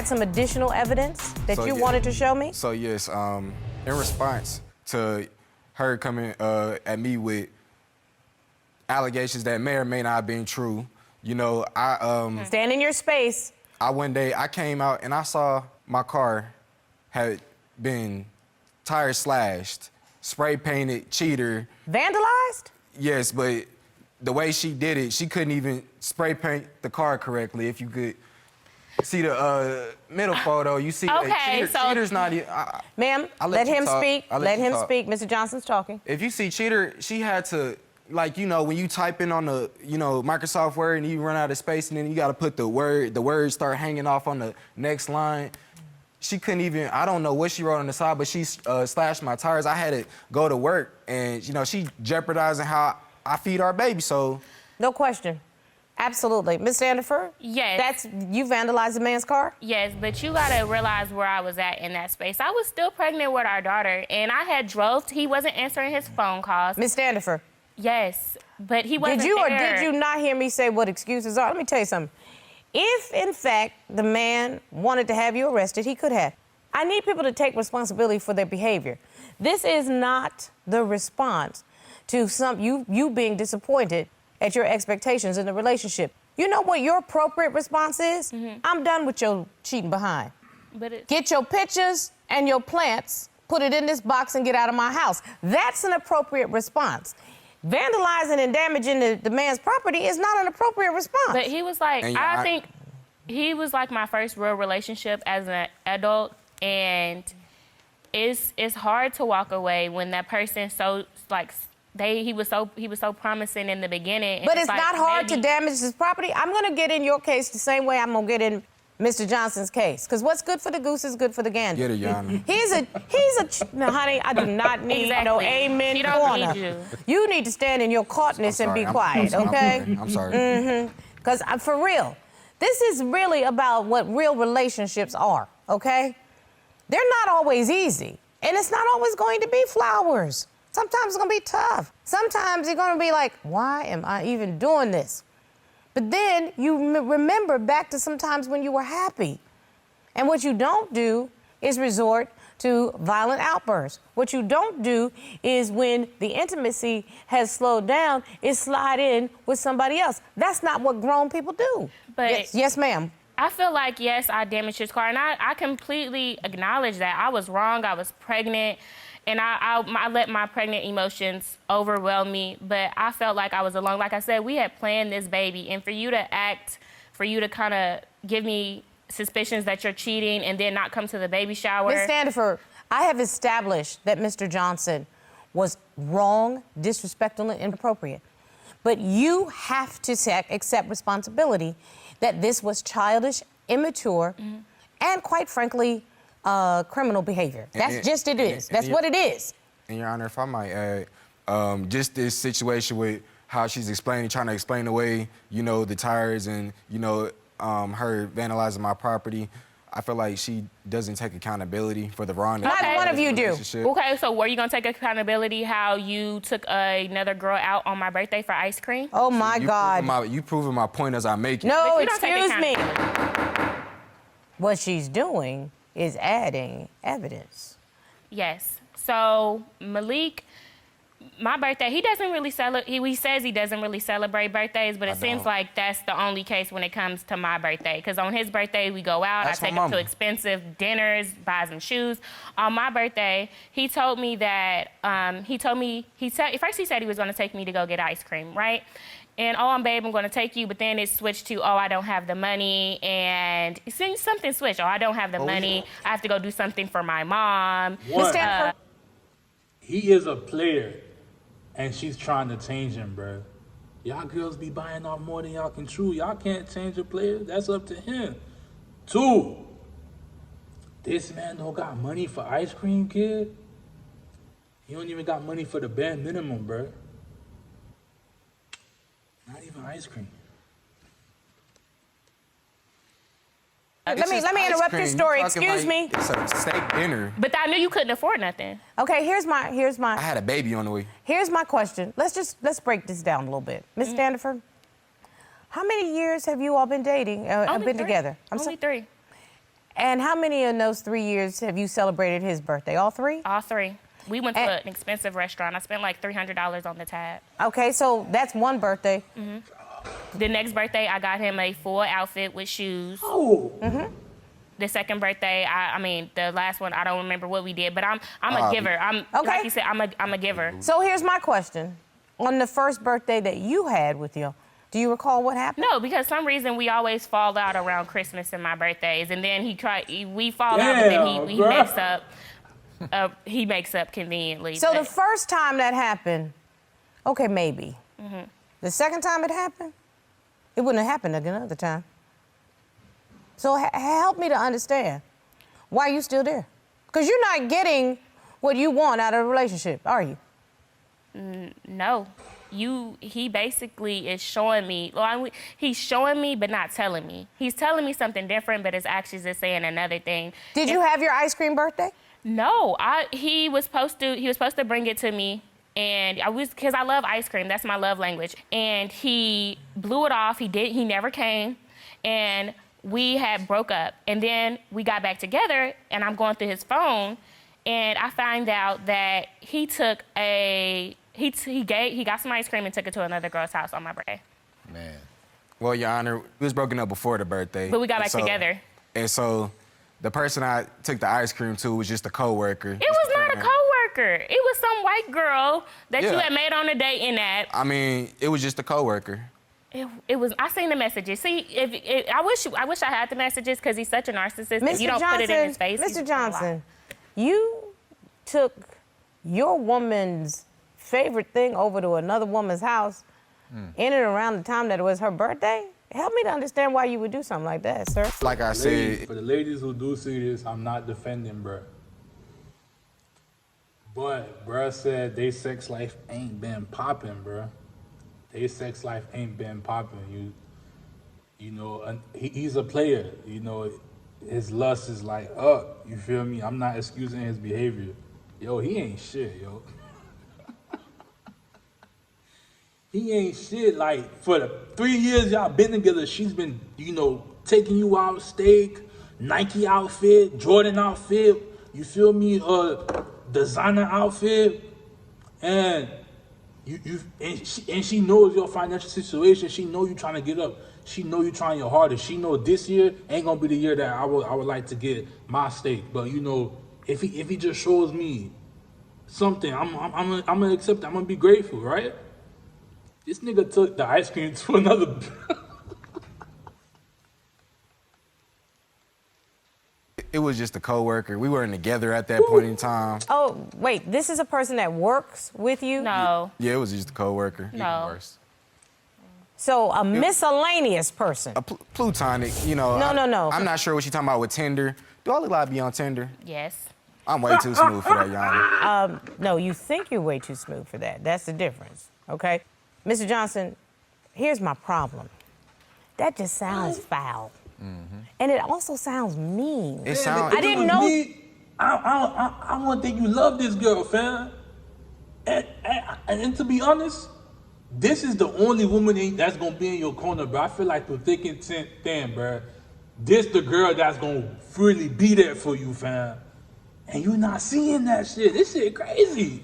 had some additional evidence that you wanted to show me? So yes, in response to her coming at me with allegations that may or may not have been true, you know, Stand in your space. One day I came out and I saw my car had been tires slashed, spray painted, cheater. Vandalized? Yes, but the way she did it, she couldn't even spray paint the car correctly. If you could see the middle photo, you see cheater's not even... Ma'am, let him speak. Let him speak. Mr. Johnson's talking. If you see cheater, she had to, like, you know, when you type in on the, you know, Microsoft Word and you run out of space and then you got to put the words start hanging off on the next line. She couldn't even, I don't know what she wrote on the side, but she slashed my tires. I had to go to work and, you know, she jeopardizing how I feed our baby, so. No question. Absolutely. Ms. Standifer? Yes. You vandalized a man's car? Yes, but you gotta realize where I was at in that space. I was still pregnant with our daughter, and I had he wasn't answering his phone calls. Ms. Standifer? Yes, but he wasn't Did you there. or did you not hear me say what excuses are? Let me tell you something. If, in fact, the man wanted to have you arrested, he could have. I need people to take responsibility for their behavior. This is not the response to you being disappointed at your expectations in the relationship. You know what your appropriate response is? I'm done with your cheating behind. Get your pictures and your plants, put it in this box and get out of my house. That's an appropriate response. Vandalizing and damaging the man's property is not an appropriate response. But he was like, I think he was like my first real relationship as an adult, and it's hard to walk away when that person he was so promising in the beginning. But it's not hard to damage his property. I'm gonna get in your case the same way I'm gonna get in Mr. Johnson's case, because what's good for the goose is good for the gander. Get it, Yana. No, honey, I do not need no amen corner. You need to stand in your courtness and be quiet, okay? I'm sorry. Because for real, this is really about what real relationships are, okay? They're not always easy, and it's not always going to be flowers. Sometimes it's gonna be tough. Sometimes you're gonna be like, why am I even doing this? But then you remember back to some times when you were happy. And what you don't do is resort to violent outbursts. What you don't do is when the intimacy has slowed down, is slide in with somebody else. That's not what grown people do. But yes, ma'am. I feel like, yes, I damaged his car, and I completely acknowledge that. I was wrong, I was pregnant, and I let my pregnant emotions overwhelm me, but I felt like I was alone. Like I said, we had planned this baby, and for you to kind of give me suspicions that you're cheating and then not come to the baby shower. Ms. Standifer, I have established that Mr. Johnson was wrong, disrespectful, and inappropriate. But you have to accept responsibility that this was childish, immature, and quite frankly, criminal behavior. That's just it is. That's what it is. And Your Honor, if I might add, just this situation with how she's trying to explain away, you know, the tires and, you know, her vandalizing my property. I feel like she doesn't take accountability for the wrong. Not one of you do. Okay, so were you gonna take accountability how you took another girl out on my birthday for ice cream? Oh my God. You proving my point as I make it. No, excuse me. What she's doing is adding evidence. Yes. So Malik, my birthday, he doesn't really celebrate. He says he doesn't really celebrate birthdays, but it seems like that's the only case when it comes to my birthday. Because on his birthday, we go out. I take him to expensive dinners, buy some shoes. On my birthday, he told me that first he said he was going to take me to go get ice cream, right? And, oh, babe, I'm going to take you. But then it switched to, oh, I don't have the money. And something switched. Oh, I don't have the money. I have to go do something for my mom. He is a player, and she's trying to change him, bro. Y'all girls be buying off more than y'all can chew. Y'all can't change a player. That's up to him. 2, this man don't got money for ice cream, kid. He don't even got money for the bare minimum, bro. Not even ice cream. Let me interrupt your story. Excuse me. It's a steak dinner. But I knew you couldn't afford nothing. Okay, here's my. I had a baby on the way. Here's my question. Let's break this down a little bit. Ms. Standifer, how many years have you all been dating? Been together? Only 3. And how many in those 3 years have you celebrated his birthday? All 3? All 3. We went to an expensive restaurant. I spent like $300 on the tab. Okay, so that's one birthday. The next birthday, I got him a full outfit with shoes. Oh. The second birthday, I mean, the last one, I don't remember what we did, but I'm a giver. Like you said, I'm a giver. So here's my question. On the first birthday that you had with you, do you recall what happened? No, because some reason we always fall out around Christmas and my birthdays, and then we fall out, but then he makes up. He makes up conveniently. So the first time that happened, okay, maybe. The second time it happened, it wouldn't have happened another time. So help me to understand. Why are you still there? Because you're not getting what you want out of a relationship, are you? No. He basically is showing me, he's showing me but not telling me. He's telling me something different, but his actions is saying another thing. Did you have your ice cream birthday? No, he was supposed to bring it to me, and because I love ice cream. That's my love language. And he blew it off. He never came, and we had broke up. And then we got back together, and I'm going through his phone, and I find out that he took he got some ice cream and took it to another girl's house on my birthday. Man. Well, Your Honor, we was broken up before the birthday. But we got back together. And so the person I took the ice cream to was just a coworker. It was not a coworker. It was some white girl that you had made on a date in that. I mean, it was just a coworker. It was. I seen the messages. See, I wish I had the messages because he's such a narcissist. If you don't put it in his face. Mr. Johnson, you took your woman's favorite thing over to another woman's house in and around the time that it was her birthday? Help me to understand why you would do something like that, sir. Like I said, For the ladies who do see this, I'm not defending, bruh. But bruh said they sex life ain't been popping, bruh. They sex life ain't been popping. You know, he's a player. You know, his lust is like up. You feel me? I'm not excusing his behavior. Yo, he ain't shit, yo. He ain't shit. Like, for the 3 years y'all been together, she's been, you know, taking you out, steak, Nike outfit, Jordan outfit, you feel me, designer outfit, and she knows your financial situation. She know you trying to get up. She know you trying your hardest. She know this year ain't gonna be the year that I would like to get my steak. But you know, if he just shows me something, I'm gonna accept it. I'm gonna be grateful, right? This nigga took the ice cream to another. it was just a coworker. We weren't together at that point in time. Oh, wait, this is a person that works with you? No. Yeah, it was just a coworker. No. Even worse. So a miscellaneous person. A plutonic, you know. No. I'm not sure what you're talking about with Tinder. Do I look like I be on Tinder? Yes. I'm way too smooth for that, Yana. No, you think you're way too smooth for that. That's the difference, okay? Mr. Johnson, here's my problem. That just sounds foul. And it also sounds mean. It sounds. I didn't know. I don't think you love this girl, fam. And to be honest, this is the only woman that's gonna be in your corner, bro. I feel like through thick and thin, bro. This the girl that's gonna really be there for you, fam. And you're not seeing that shit. This shit crazy.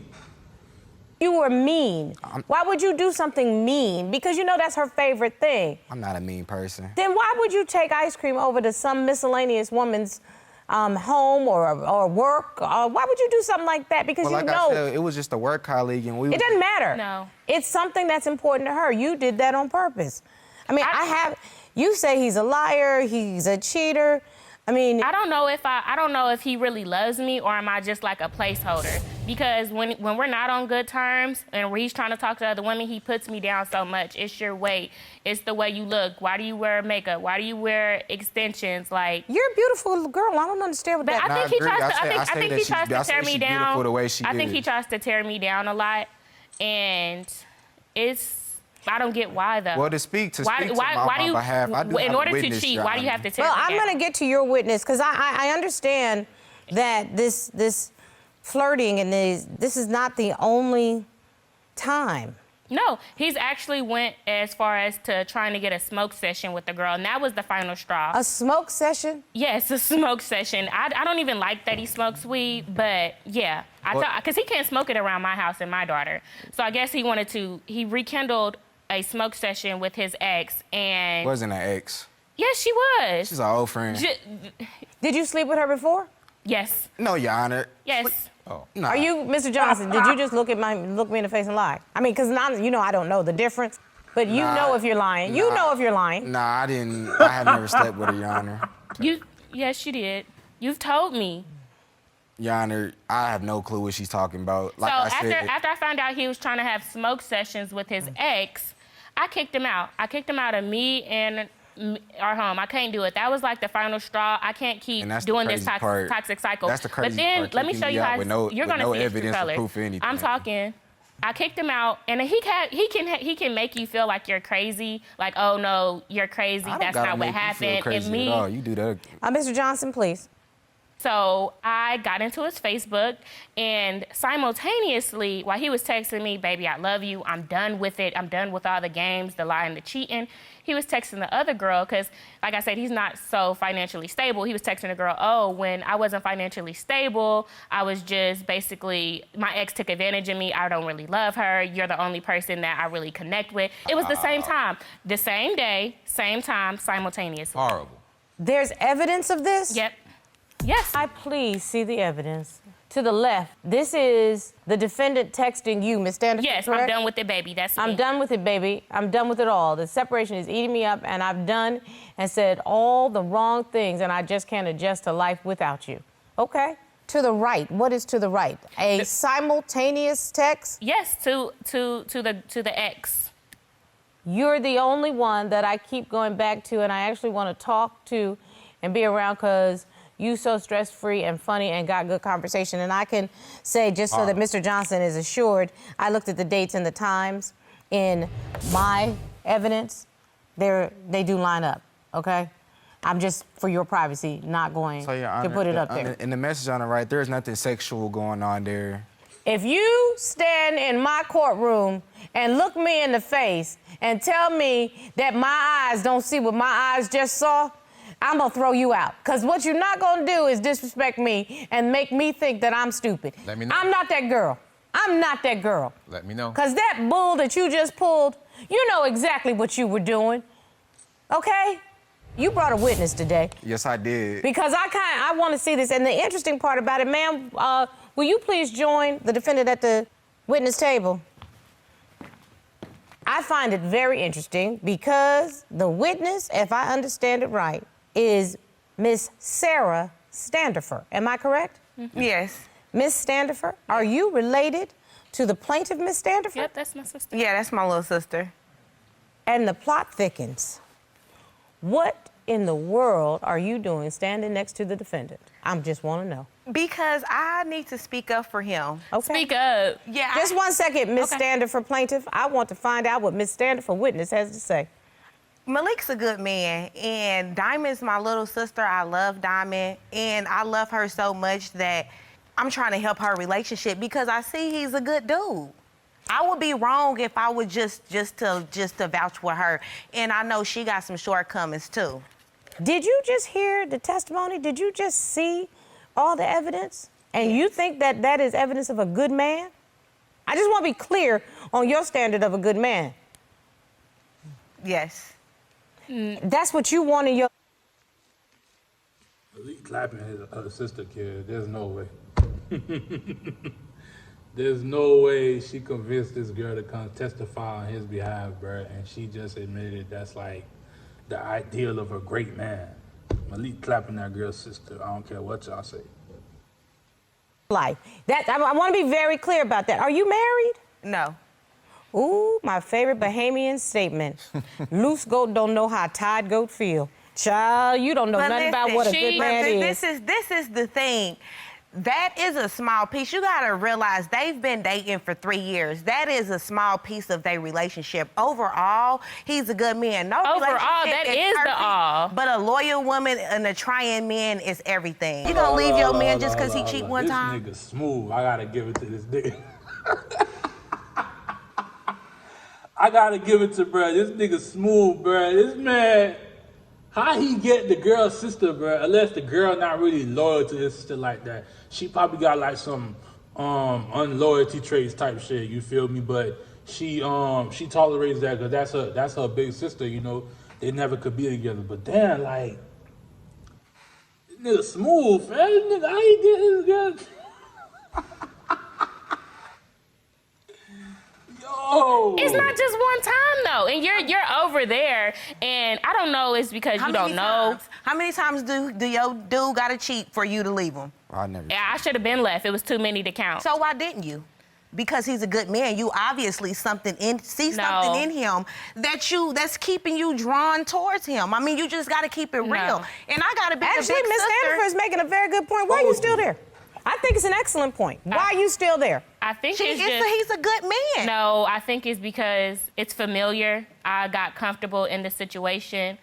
You were mean. Why would you do something mean? Because you know that's her favorite thing. I'm not a mean person. Then why would you take ice cream over to some miscellaneous woman's home or work? Why would you do something like that? Because Well, you like know. I said, it was just a work colleague, and we. It doesn't matter. No. It's something that's important to her. You did that on purpose. I mean, you say he's a liar, he's a cheater. I mean, I don't know if he really loves me or am I just like a placeholder? Because when we're not on good terms and he's trying to talk to other women, he puts me down so much. It's your weight. It's the way you look. Why do you wear makeup? Why do you wear extensions? Like, you're a beautiful girl. I don't understand what that. I think he tries to tear me down. The way she I think is. he tries to tear me down a lot, and I don't get why though. Well, to speak to why my do you, behalf, I do in have a order to witness, cheat, Your why do you Honor. have to tear Well, me I'm down? going to get to your witness because I understand that this flirting and this is not the only time No, he's actually went as far as to trying to get a smoke session with the girl, and that was the final straw. A smoke session? Yes, a smoke session. I don't even like that he smokes weed, but yeah. Because he can't smoke it around my house and my daughter. So I guess he rekindled a smoke session with his ex, and... Wasn't an ex. Yes, she was. She's an old friend. Did you sleep with her before? Yes. No, Your Honor. Yes. Oh, nah. Are you, Mr. Johnson, did you just look me in the face and lie? I mean, because I don't know the difference, but you know if you're lying. You know if you're lying. Nah, I didn't. I have never slept with her, Your Honor. Yes, you did. You've told me. Your Honor, I have no clue what she's talking about. Like After I found out he was trying to have smoke sessions with his ex, I kicked him out. I kicked him out of me and our home. I can't do it. That was like the final straw. I can't keep doing this toxic cycle. That's the crazy But then part. let me show you how you're gonna see his true colors. Proof of anything. I'm talking. I kicked him out, and he can make you feel like you're crazy. Like, oh no, you're crazy. That's not what happened. And me, at all. You do that. Mr. Johnson, please. So I got into his Facebook, and simultaneously, while he was texting me, baby, I love you, I'm done with it, I'm done with all the games, the lying, the cheating, he was texting the other girl, because, like I said, he's not so financially stable. He was texting the girl, oh, when I wasn't financially stable, I was just basically, my ex took advantage of me, I don't really love her, you're the only person that I really connect with. It was the same time, the same day, same time, simultaneously. Horrible. There's evidence of this? Yep. Yes. I please see the evidence. To the left, this is the defendant texting you, Ms. Standifer, Yes, correct? I'm done with it, baby. That's me. I'm done with it, baby. I'm done with it all. The separation is eating me up, and I've done and said all the wrong things, and I just can't adjust to life without you. Okay? To the right, what is to the right? A simultaneous text? Yes, to the ex. You're the only one that I keep going back to, and I actually want to talk to and be around because you so stress-free and funny and got good conversation. And I can say, just so that Mr. Johnson is assured, I looked at the dates and the times in my evidence. They do line up, okay? I'm just, for your privacy, not going to put it up there. In the message on the right, there's nothing sexual going on there. If you stand in my courtroom and look me in the face and tell me that my eyes don't see what my eyes just saw, I'm gonna throw you out. Because what you're not gonna do is disrespect me and make me think that I'm stupid. Let me know. I'm not that girl. I'm not that girl. Let me know. Because that bull that you just pulled, you know exactly what you were doing, okay? You brought a witness today. Yes, I did. Because I want to see this. And the interesting part about it, ma'am, will you please join the defendant at the witness table? I find it very interesting because the witness, if I understand it right, is Miss Sarah Standifer. Am I correct? Mm-hmm. Yes. Miss Standifer, are you related to the plaintiff, Miss Standifer? Yep, that's my sister. Yeah, that's my little sister. And the plot thickens. What in the world are you doing standing next to the defendant? I just want to know. Because I need to speak up for him. Okay. Speak up. Yeah. Just one second, Miss Okay. Standifer plaintiff. I want to find out what Miss Standifer witness has to say. Malik's a good man, and Diamond's my little sister. I love Diamond, and I love her so much that I'm trying to help her relationship because I see he's a good dude. I would be wrong if I would just to vouch for her, and I know she got some shortcomings too. Did you just hear the testimony? Did you just see all the evidence? And you think that that is evidence of a good man? I just want to be clear on your standard of a good man. Yes. That's what you want in your... Malik clapping his sister, kid. There's no way. There's no way she convinced this girl to come testify on his behalf, bro. And she just admitted that's like the ideal of a great man. Malik clapping that girl's sister. I don't care what y'all say. life. I want to be very clear about that. Are you married? No. Ooh, my favorite Bahamian statement. Loose goat don't know how tied goat feel. Child, you don't know nothing about what a good man is. This is the thing. That is a small piece. You gotta realize they've been dating for 3 years. That is a small piece of their relationship. Overall, he's a good man. No Overall, relationship that is the perfect, all. But a loyal woman and a trying man is everything. You gonna leave your man just because he cheat one time? This nigga smooth. I gotta give it to this nigga. I gotta give it to bruh. This nigga smooth, bruh. This man, how he get the girl's sister, bruh? Unless the girl not really loyal to his sister like that. She probably got like some unloyalty traits type shit. You feel me? But she tolerates that because that's her big sister. You know, they never could be together. But damn, like this nigga smooth, man. This nigga, how he get his girl? Yo. It's not just one time though, and you're over there, and I don't know. It's because you don't know. How many times do your dude gotta cheat for you to leave him? I never. Yeah, I should have been left. It was too many to count. So why didn't you? Because he's a good man. You obviously something in him that's keeping you drawn towards him. I mean, you just got to keep it real. And I got to be Actually, the big Miss sister. Stanford is making a very good point. Why are you still there? I think it's an excellent point. Why are you still there? I think He's a good man. No, I think it's because it's familiar. I got comfortable in the situation,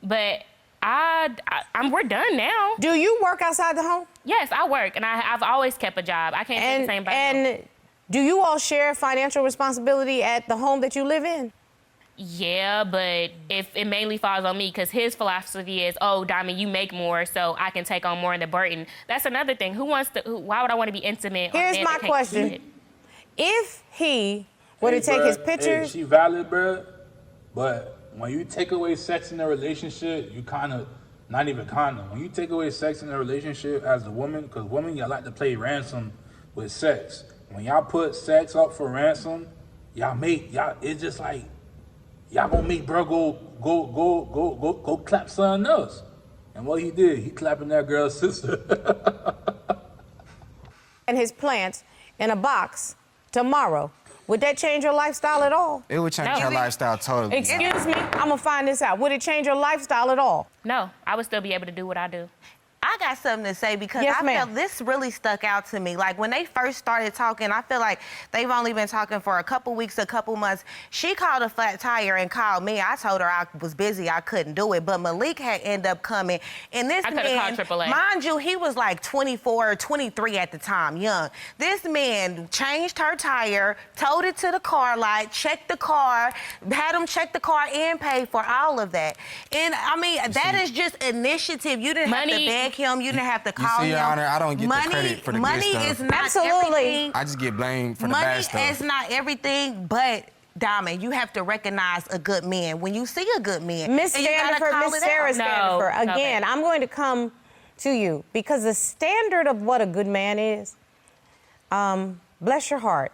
but we're done now. Do you work outside the home? Yes, I work, and I've always kept a job. I can't say the same about him. And do you all share financial responsibility at the home that you live in? Yeah, but if it mainly falls on me because his philosophy is, oh, Diamond, you make more, so I can take on more in the burden. That's another thing. Why would I want to be intimate? Here's my question. If he were to take his pictures... Hey, she valid, bro, but when you take away sex in a relationship, you kind of, not even kind of, when you take away sex in a relationship as a woman, because women, y'all like to play ransom with sex. When y'all put sex up for ransom, it's just like, y'all gonna make bro go clap something else. And what he did, he clapping that girl's sister. And his plants in a box tomorrow. Would that change your lifestyle at all? It would change your lifestyle totally. Excuse me, I'm gonna find this out. Would it change your lifestyle at all? No, I would still be able to do what I do. I got something to say because Yes, I ma'am. felt this really stuck out to me. Like when they first started talking, I feel like they've only been talking for a couple weeks, a couple months. She called a flat tire and called me. I told her I was busy, I couldn't do it. But Malik had ended up coming. And this man, called AAA. mind you, he was like 24 or 23 at the time, young. This man changed her tire, towed it to the car lot, checked the car, had him check the car and pay for all of that. And I mean, that is just initiative. You didn't have to beg him. You didn't have to call him. Your Honor, I don't get the credit for the good stuff. Money is not Absolutely. everything. I just get blamed for the bad stuff. Money is not everything, but Diamond, you have to recognize a good man when you see a good man. Miss Stanford, Miss Sarah Stanford, again, I'm going to come to you because the standard of what a good man is, bless your heart.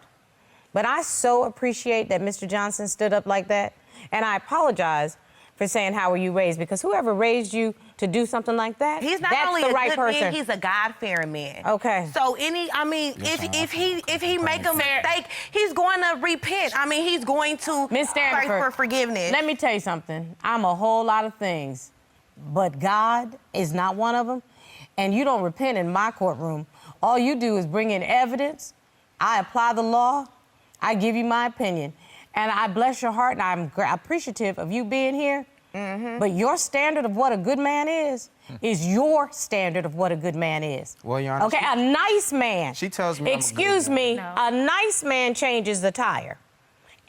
But I so appreciate that Mr. Johnson stood up like that. And I apologize for saying, how were you raised? Because whoever raised you to do something like that, he's not that's only the a right good person. man, he's a God-fearing man. Okay. So if he make a mistake, he's going to repent. I mean, he's going to Miss Stanford, pray for forgiveness. Let me tell you something. I'm a whole lot of things, but God is not one of them. And you don't repent in my courtroom. All you do is bring in evidence. I apply the law. I give you my opinion. And I bless your heart, and I'm appreciative of you being here. Mm-hmm. But your standard of what a good man is your standard of what a good man is. Well, Your Honor, okay, a nice man. She tells me. Excuse me, a nice man changes the tire.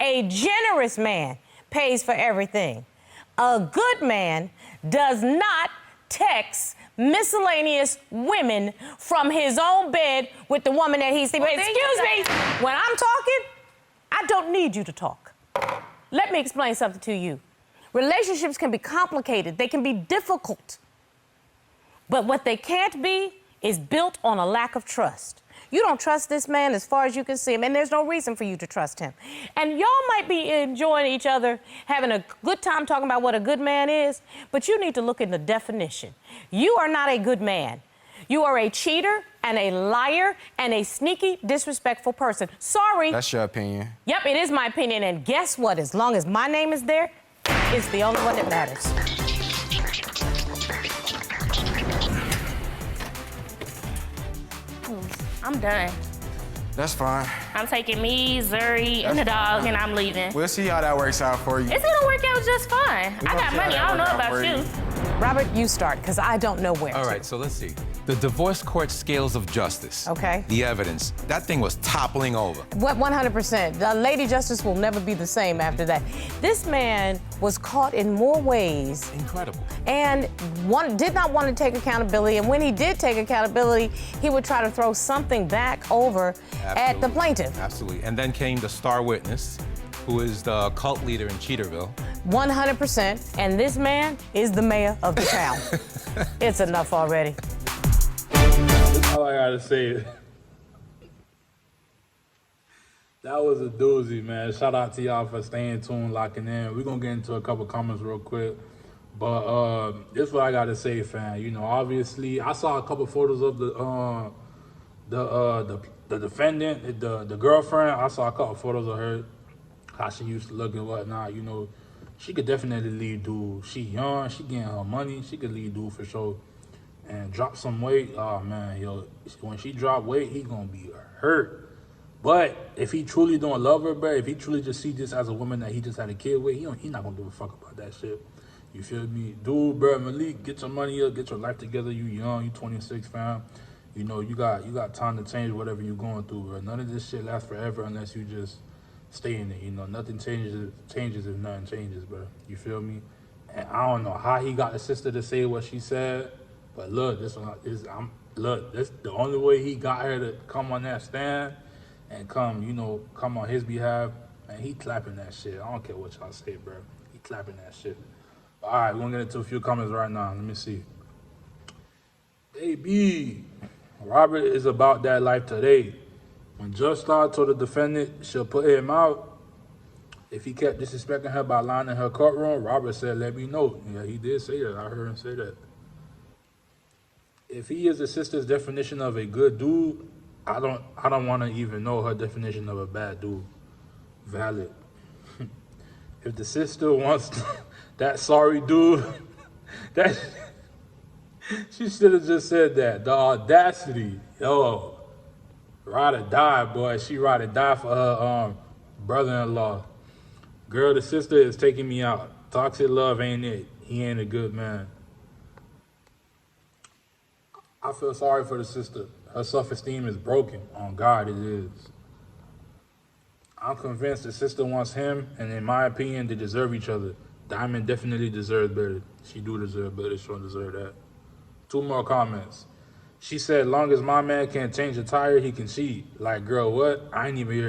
A generous man pays for everything. A good man does not text miscellaneous women from his own bed with the woman that he's sleeping with. Excuse me, when I'm talking, I don't need you to talk. Let me explain something to you. Relationships can be complicated. They can be difficult. But what they can't be is built on a lack of trust. You don't trust this man as far as you can see him, and there's no reason for you to trust him. And y'all might be enjoying each other, having a good time talking about what a good man is, but you need to look in the definition. You are not a good man. You are a cheater and a liar and a sneaky, disrespectful person. Sorry. That's your opinion. Yep, it is my opinion. And guess what? As long as my name is there, it's the only one that matters. I'm done. That's fine. I'm taking me, Zuri, and the dog, and I'm leaving. We'll see how that works out for you. It's gonna work out just fine. I got money. I don't know about you. Robert, you start, because I don't know where All to. right, so let's see. The divorce court scales of justice. Okay. The evidence. That thing was toppling over. What 100%. The Lady Justice will never be the same after that. This man was caught in more ways. Incredible. And did not want to take accountability. And when he did take accountability, he would try to throw something back over at the plaintiff. Absolutely. And then came the star witness, who is the cult leader in Cheaterville. 100%. And this man is the mayor of the town. It's enough already. That's all I gotta say. That was a doozy, man. Shout out to y'all for staying tuned, locking in. We're gonna get into a couple comments real quick. But this is what I gotta say, fam. You know, obviously, I saw a couple photos of the defendant, the girlfriend. I saw a couple photos of her, how she used to look and whatnot. You know, she could definitely lead dude. She young, she getting her money. She could lead dude for sure. And drop some weight. Oh man, yo, when she drop weight, he gonna be hurt. But if he truly don't love her, bro, if he truly just see this as a woman that he just had a kid with, he not gonna give a fuck about that shit. You feel me? Dude, bro, Malik, get your money up, get your life together. You young, you 26, fam. You know, you got time to change whatever you're going through, bro. None of this shit lasts forever unless you just stay in it. You know, nothing changes if nothing changes, bro. You feel me? And I don't know how he got the sister to say what she said, but look, this the only way he got her to come on that stand and come on his behalf, and he clapping that shit. I don't care what y'all say, bro. He clapping that shit. All right, we're gonna get into a few comments right now. Let me see. Baby, Robert is about that life today. When Judge Starr told the defendant she'll put him out if he kept disrespecting her by lying in her courtroom, Robert said, "Let me know." Yeah, he did say that. I heard him say that. If he is the sister's definition of a good dude, I don't want to even know her definition of a bad dude. Valid. If the sister wants that sorry dude, she should have just said that. The audacity, yo, ride or die, boy. She ride or die for her brother-in-law. Girl, the sister is taking me out. Toxic love ain't it. He ain't a good man. I feel sorry for the sister. Her self-esteem is broken. On God, it is. I'm convinced the sister wants him, and in my opinion, they deserve each other. Diamond definitely deserves better. She do deserve better. She don't deserve that. 2 more comments. She said, long as my man can't change a tire, he can cheat. Like, girl, what? I ain't even hear